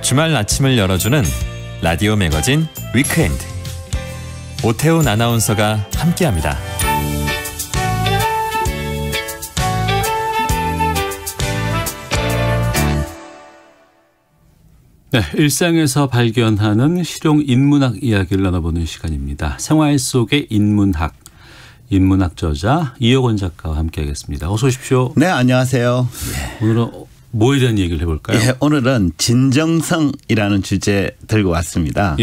주말 아침을 열어주는 라디오 매거진 위크엔드. 오태훈 아나운서가 함께합니다. 네, 일상에서 발견하는 실용 인문학 이야기를 나눠보는 시간입니다. 생활 속의 인문학, 인문학 저자 이혁원 작가와 함께하겠습니다. 어서 오십시오. 네, 안녕하세요. 오늘은 뭐에 대한 얘기를 해볼까요? 예, 오늘은 진정성이라는 주제 들고 왔습니다.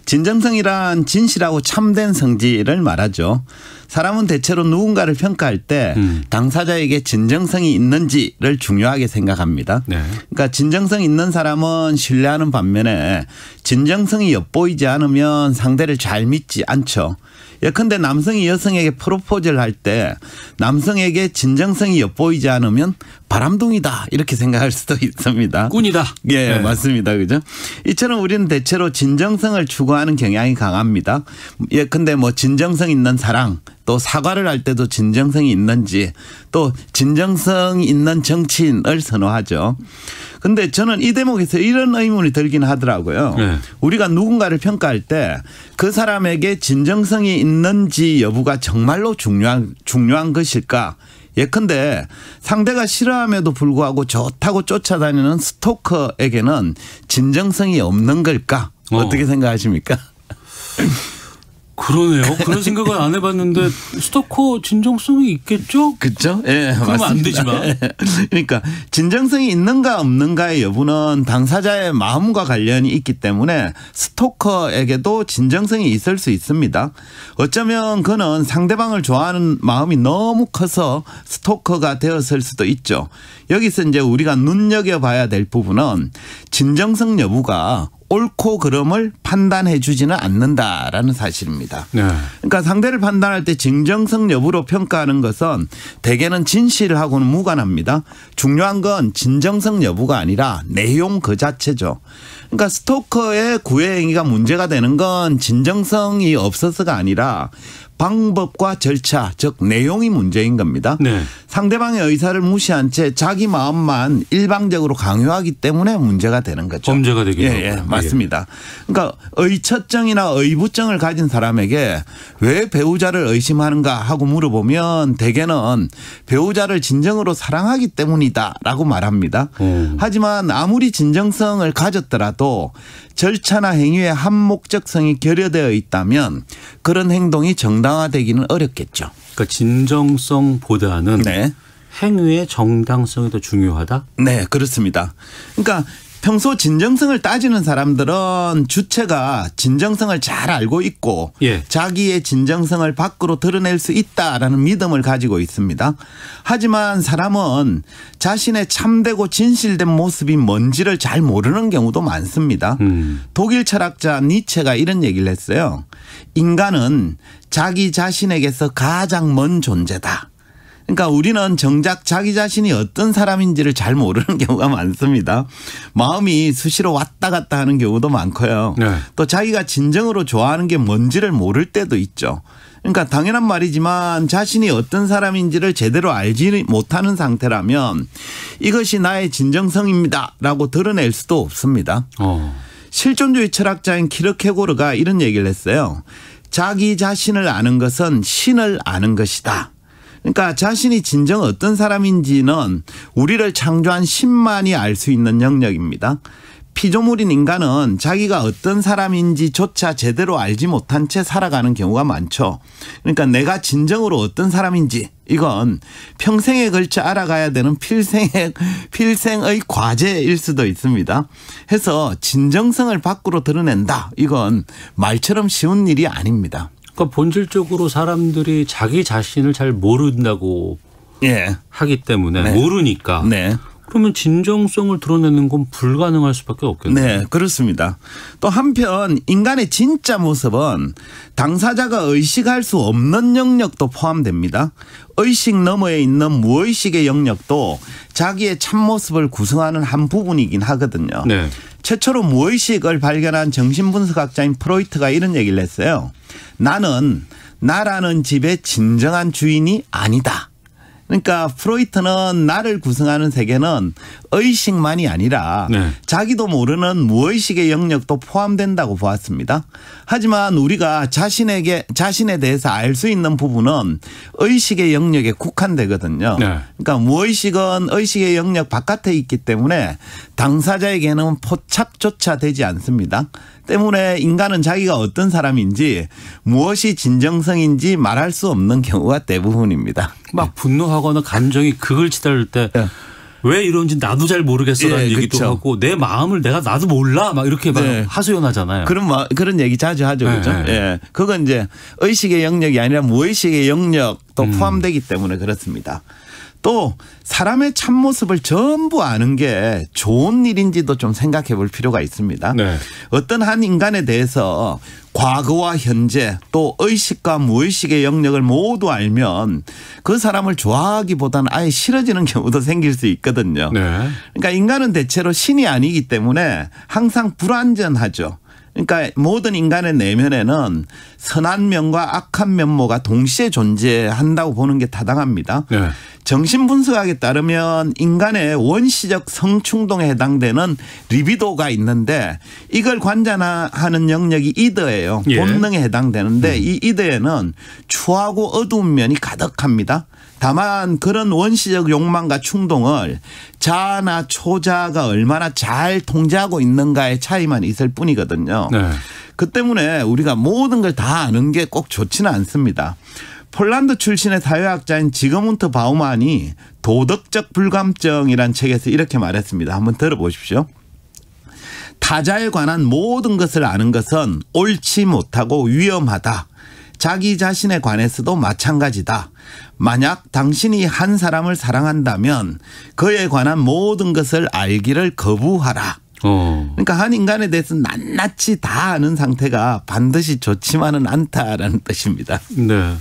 진정성이란 진실하고 참된 성질을 말하죠. 사람은 대체로 누군가를 평가할 때 당사자에게 진정성이 있는지를 중요하게 생각합니다. 네. 그러니까 진정성 있는 사람은 신뢰하는 반면에 진정성이 엿보이지 않으면 상대를 잘 믿지 않죠. 예컨대 남성이 여성에게 프로포즈를 할 때 남성에게 진정성이 엿보이지 않으면 바람둥이다 이렇게 생각할 수도 있습니다. 꾼이다. 예, 네. 맞습니다. 그죠? 이처럼 우리는 대체로 진정성을 추구하는 경향이 강합니다. 예컨대 뭐 진정성 있는 사랑, 또 사과를 할 때도 진정성이 있는지, 또 진정성 있는 정치인을 선호하죠. 근데 저는 이 대목에서 이런 의문이 들긴 하더라고요. 네. 우리가 누군가를 평가할 때 그 사람에게 진정성이 있는지 여부가 정말로 중요한 것일까? 예컨대 상대가 싫어함에도 불구하고 좋다고 쫓아다니는 스토커에게는 진정성이 없는 걸까? 어떻게 생각하십니까? 그러네요. 그런 생각을 안 해봤는데 스토커 진정성이 있겠죠? 그렇죠. 예, 그러면 맞습니다. 안 되지만. 그러니까 진정성이 있는가 없는가의 여부는 당사자의 마음과 관련이 있기 때문에 스토커에게도 진정성이 있을 수 있습니다. 어쩌면 그는 상대방을 좋아하는 마음이 너무 커서 스토커가 되었을 수도 있죠. 여기서 이제 우리가 눈여겨봐야 될 부분은 진정성 여부가 옳고 그름을 판단해 주지는 않는다라는 사실입니다. 네. 그러니까 상대를 판단할 때 진정성 여부로 평가하는 것은 대개는 진실하고는 무관합니다. 중요한 건 진정성 여부가 아니라 내용 그 자체죠. 그러니까 스토커의 구애 행위가 문제가 되는 건 진정성이 없어서가 아니라 방법과 절차, 즉 내용이 문제인 겁니다. 네. 상대방의 의사를 무시한 채 자기 마음만 일방적으로 강요하기 때문에 문제가 되는 거죠. 범죄가 되기도 하고. 예, 맞습니다. 그러니까 의처증이나 의부증을 가진 사람에게 왜 배우자를 의심하는가 하고 물어보면 대개는 배우자를 진정으로 사랑하기 때문이다라고 말합니다. 하지만 아무리 진정성을 가졌더라도 절차나 행위에 한 목적성이 결여되어 있다면 그런 행동이 정당화되기는 어렵겠죠. 그러니까 진정성보다는 네. 행위의 정당성이 더 중요하다? 네, 그렇습니다. 그러니까 평소 진정성을 따지는 사람들은 주체가 진정성을 잘 알고 있고 예. 자기의 진정성을 밖으로 드러낼 수 있다라는 믿음을 가지고 있습니다. 하지만 사람은 자신의 참되고 진실된 모습이 뭔지를 잘 모르는 경우도 많습니다. 독일 철학자 니체가 이런 얘기를 했어요. 인간은 자기 자신에게서 가장 먼 존재다. 그러니까 우리는 정작 자기 자신이 어떤 사람인지를 잘 모르는 경우가 많습니다. 마음이 수시로 왔다 갔다 하는 경우도 많고요. 네. 또 자기가 진정으로 좋아하는 게 뭔지를 모를 때도 있죠. 그러니까 당연한 말이지만 자신이 어떤 사람인지를 제대로 알지 못하는 상태라면 이것이 나의 진정성입니다라고 드러낼 수도 없습니다. 실존주의 철학자인 키르케고르가 이런 얘기를 했어요. 자기 자신을 아는 것은 신을 아는 것이다. 그러니까 자신이 진정 어떤 사람인지는 우리를 창조한 신만이 알 수 있는 영역입니다. 피조물인 인간은 자기가 어떤 사람인지조차 제대로 알지 못한 채 살아가는 경우가 많죠. 그러니까 내가 진정으로 어떤 사람인지 이건 평생에 걸쳐 알아가야 되는 필생의 과제일 수도 있습니다. 해서 진정성을 밖으로 드러낸다. 이건 말처럼 쉬운 일이 아닙니다. 그러니까 본질적으로 사람들이 자기 자신을 잘 모른다고 하기 때문에 네. 모르니까 네. 그러면 진정성을 드러내는 건 불가능할 수밖에 없겠네요. 네, 그렇습니다. 또 한편 인간의 진짜 모습은 당사자가 의식할 수 없는 영역도 포함됩니다. 의식 너머에 있는 무의식의 영역도 자기의 참모습을 구성하는 한 부분이긴 하거든요. 네. 최초로 무의식을 발견한 정신분석학자인 프로이트가 이런 얘기를 했어요. 나는 나라는 집의 진정한 주인이 아니다. 그러니까 프로이트는 나를 구성하는 세계는 의식만이 아니라 네. 자기도 모르는 무의식의 영역도 포함된다고 보았습니다. 하지만 우리가 자신에 대해서 알 수 있는 부분은 의식의 영역에 국한되거든요. 네. 그러니까 무의식은 의식의 영역 바깥에 있기 때문에 당사자에게는 포착조차 되지 않습니다. 때문에 인간은 자기가 어떤 사람인지 무엇이 진정성인지 말할 수 없는 경우가 대부분입니다. 막 분노하거나 감정이 극을 치달을 때 왜 이런지 나도 잘 모르겠어라는 얘기도 그렇죠. 하고 내 마음을 나도 몰라 막 이렇게 막 하소연하잖아요. 그런 얘기 자주 하죠. 그렇죠? 예. 그건 이제 의식의 영역이 아니라 무의식의 영역도 포함되기 때문에 그렇습니다. 또 사람의 참모습을 전부 아는 게 좋은 일인지도 좀 생각해 볼 필요가 있습니다. 네. 어떤 한 인간에 대해서 과거와 현재 또 의식과 무의식의 영역을 모두 알면 그 사람을 좋아하기보다는 아예 싫어지는 경우도 생길 수 있거든요. 네. 그러니까 인간은 대체로 신이 아니기 때문에 항상 불완전하죠. 그러니까 모든 인간의 내면에는 선한 면과 악한 면모가 동시에 존재한다고 보는 게 타당합니다. 네. 정신분석학에 따르면 인간의 원시적 성충동에 해당되는 리비도가 있는데 이걸 관장하는 영역이 이더예요. 예. 본능에 해당되는데 이 이더에는 추하고 어두운 면이 가득합니다. 다만 그런 원시적 욕망과 충동을 자아나 초자아가 얼마나 잘 통제하고 있는가의 차이만 있을 뿐이거든요. 네. 그 때문에 우리가 모든 걸 다 아는 게 꼭 좋지는 않습니다. 폴란드 출신의 사회학자인 지그문트 바우만이 도덕적 불감증이라는 책에서 이렇게 말했습니다. 한번 들어보십시오. 타자에 관한 모든 것을 아는 것은 옳지 못하고 위험하다. 자기 자신에 관해서도 마찬가지다. 만약 당신이 한 사람을 사랑한다면 그에 관한 모든 것을 알기를 거부하라. 그러니까 한 인간에 대해서 낱낱이 다 아는 상태가 반드시 좋지만은 않다라는 뜻입니다. 네.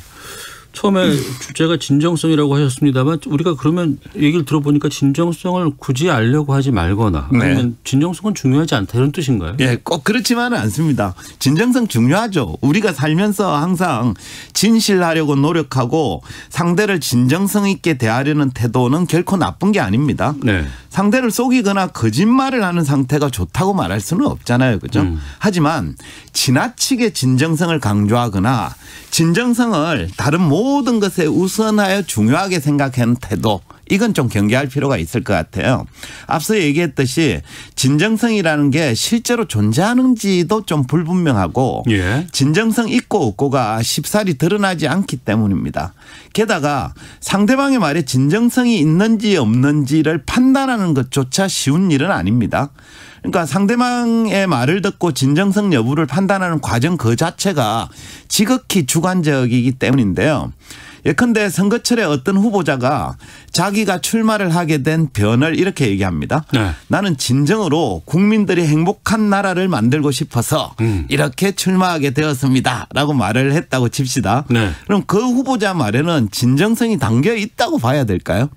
처음에 주제가 진정성이라고 하셨습니다만 우리가 그러면 얘기를 들어보니까 진정성을 굳이 알려고 하지 말거나 아니면 진정성은 중요하지 않다 이런 뜻인가요? 예, 꼭 그렇지만은 않습니다. 진정성 중요하죠. 우리가 살면서 항상 진실하려고 노력하고 상대를 진정성 있게 대하려는 태도는 결코 나쁜 게 아닙니다. 네. 상대를 속이거나 거짓말을 하는 상태가 좋다고 말할 수는 없잖아요. 그죠? 하지만 지나치게 진정성을 강조하거나 진정성을 다른 모든 것에 우선하여 중요하게 생각하는 태도 이건 좀 경계할 필요가 있을 것 같아요. 앞서 얘기했듯이 진정성이라는 게 실제로 존재하는지도 좀 불분명하고 진정성 있고 없고가 쉽사리 드러나지 않기 때문입니다. 게다가 상대방의 말에 진정성이 있는지 없는지를 판단하는 것조차 쉬운 일은 아닙니다. 그러니까 상대방의 말을 듣고 진정성 여부를 판단하는 과정 그 자체가 지극히 주관적이기 때문인데요. 예컨대 선거철에 어떤 후보자가 자기가 출마를 하게 된 변을 이렇게 얘기합니다. 네. 나는 진정으로 국민들이 행복한 나라를 만들고 싶어서 이렇게 출마하게 되었습니다. 라고 말을 했다고 칩시다. 네. 그럼 그 후보자 말에는 진정성이 담겨 있다고 봐야 될까요?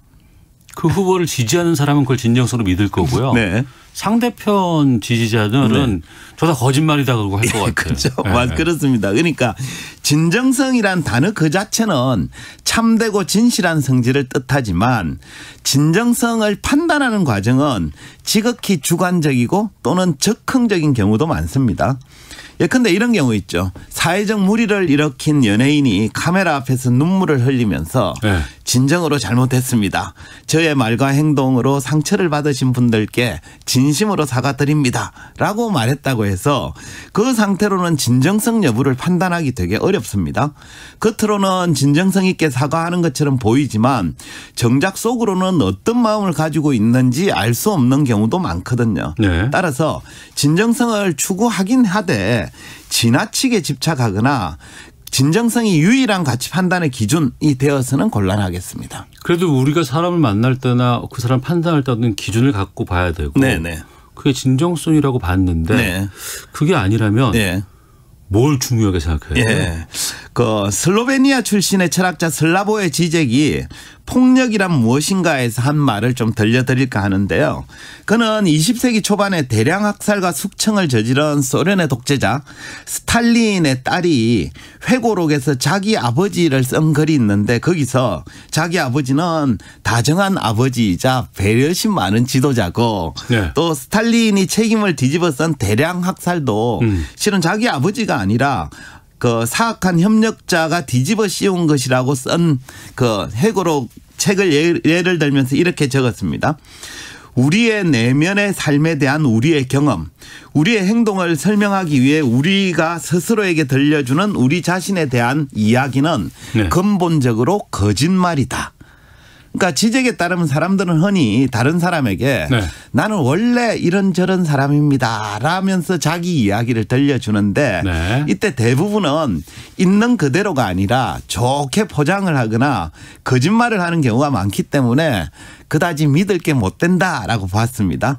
그 후보를 지지하는 사람은 그걸 진정성으로 믿을 거고요. 네. 상대편 지지자들은 저다 거짓말이다 그러고 할 것 같아요. 그렇죠. 네. 그렇습니다. 그러니까 진정성이란 단어 그 자체는 참되고 진실한 성질을 뜻하지만 진정성을 판단하는 과정은 지극히 주관적이고 또는 적흥적인 경우도 많습니다. 예컨대 이런 경우 있죠. 사회적 물의를 일으킨 연예인이 카메라 앞에서 눈물을 흘리면서 진정으로 잘못했습니다. 저의 말과 행동으로 상처를 받으신 분들께 진심으로 사과드립니다. 라고 말했다고 해서 그 상태로는 진정성 여부를 판단하기 되게 어렵습니다. 겉으로는 진정성 있게 사과하는 것처럼 보이지만 정작 속으로는 어떤 마음을 가지고 있는지 알 수 없는 경우도 많거든요. 따라서 진정성을 추구하긴 하되 지나치게 집착하거나 진정성이 유일한 가치 판단의 기준이 되어서는 곤란하겠습니다. 그래도 우리가 사람을 만날 때나 그 사람 판단할 때는 기준을 갖고 봐야 되고 그게 진정성이라고 봤는데 그게 아니라면 뭘 중요하게 생각해야 돼요? 그 슬로베니아 출신의 철학자 슬라보의 지적이 폭력이란 무엇인가에서 한 말을 좀 들려드릴까 하는데요. 그는 20세기 초반에 대량 학살과 숙청을 저지른 소련의 독재자 스탈린의 딸이 회고록에서 자기 아버지를 쓴 글이 있는데 거기서 자기 아버지는 다정한 아버지이자 배려심 많은 지도자고 네. 또 스탈린이 책임을 뒤집어 쓴 대량 학살도 실은 자기 아버지가 아니라 그 사악한 협력자가 뒤집어 씌운 것이라고 쓴 그 회고록 책을 예를 들면서 이렇게 적었습니다. 우리의 내면의 삶에 대한 우리의 경험, 우리의 행동을 설명하기 위해 우리가 스스로에게 들려주는 우리 자신에 대한 이야기는 네. 근본적으로 거짓말이다. 그러니까 지적에 따르면 사람들은 흔히 다른 사람에게 네. 나는 원래 이런저런 사람입니다 라면서 자기 이야기를 들려주는데 네. 이때 대부분은 있는 그대로가 아니라 좋게 포장을 하거나 거짓말을 하는 경우가 많기 때문에 그다지 믿을 게 못 된다라고 봤습니다.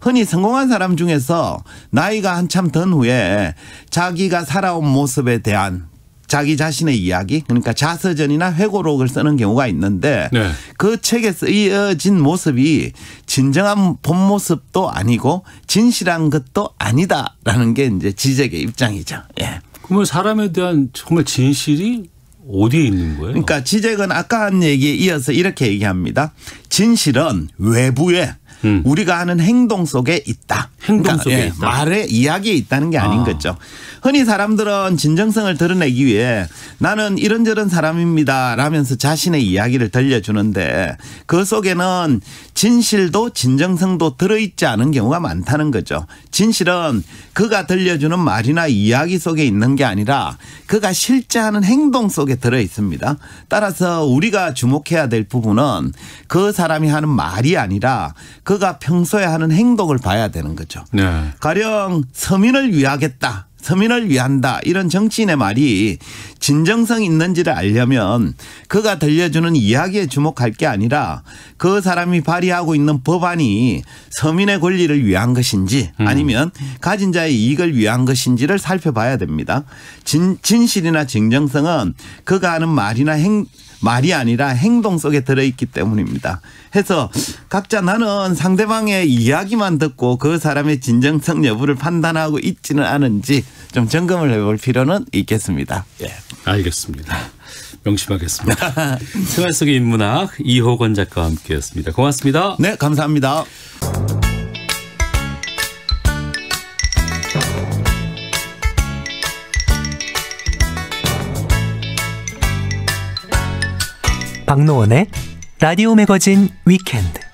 흔히 성공한 사람 중에서 나이가 한참 든 후에 자기가 살아온 모습에 대한 자기 자신의 이야기 그러니까 자서전이나 회고록을 쓰는 경우가 있는데 네. 그 책에 쓰여진 모습이 진정한 본 모습도 아니고 진실한 것도 아니다라는 게 이제 지적의 입장이죠. 예. 그러면 사람에 대한 정말 진실이 어디에 있는 거예요? 그러니까 지적은 아까 한 얘기에 이어서 이렇게 얘기합니다. 진실은 외부에 우리가 하는 행동 속에 있다. 행동 속에 그러니까 있다. 말의 이야기에 있다는 게 아닌 거죠. 흔히 사람들은 진정성을 드러내기 위해 나는 이런저런 사람입니다 라면서 자신의 이야기를 들려주는데 그 속에는 진실도 진정성도 들어있지 않은 경우가 많다는 거죠. 진실은 그가 들려주는 말이나 이야기 속에 있는 게 아니라 그가 실제 하는 행동 속에 들어있습니다. 따라서 우리가 주목해야 될 부분은 그 사람이 하는 말이 아니라 그가 평소에 하는 행동을 봐야 되는 거죠. 네. 가령 서민을 위하겠다. 서민을 위한다 이런 정치인의 말이 진정성 있는지를 알려면 그가 들려주는 이야기에 주목할 게 아니라 그 사람이 발의하고 있는 법안이 서민의 권리를 위한 것인지 아니면 가진 자의 이익을 위한 것인지를 살펴봐야 됩니다. 진실이나 진정성은 그가 하는 말이 아니라 행동 속에 들어있기 때문입니다. 해서 각자 나는 상대방의 이야기만 듣고 그 사람의 진정성 여부를 판단하고 있지는 않은지 좀 점검을 해볼 필요는 있겠습니다. 예. 알겠습니다. 명심하겠습니다. 생활 속의 인문학 이호건 작가와 함께했습니다. 고맙습니다. 네, 감사합니다. 박노원의 라디오 매거진 위켄드.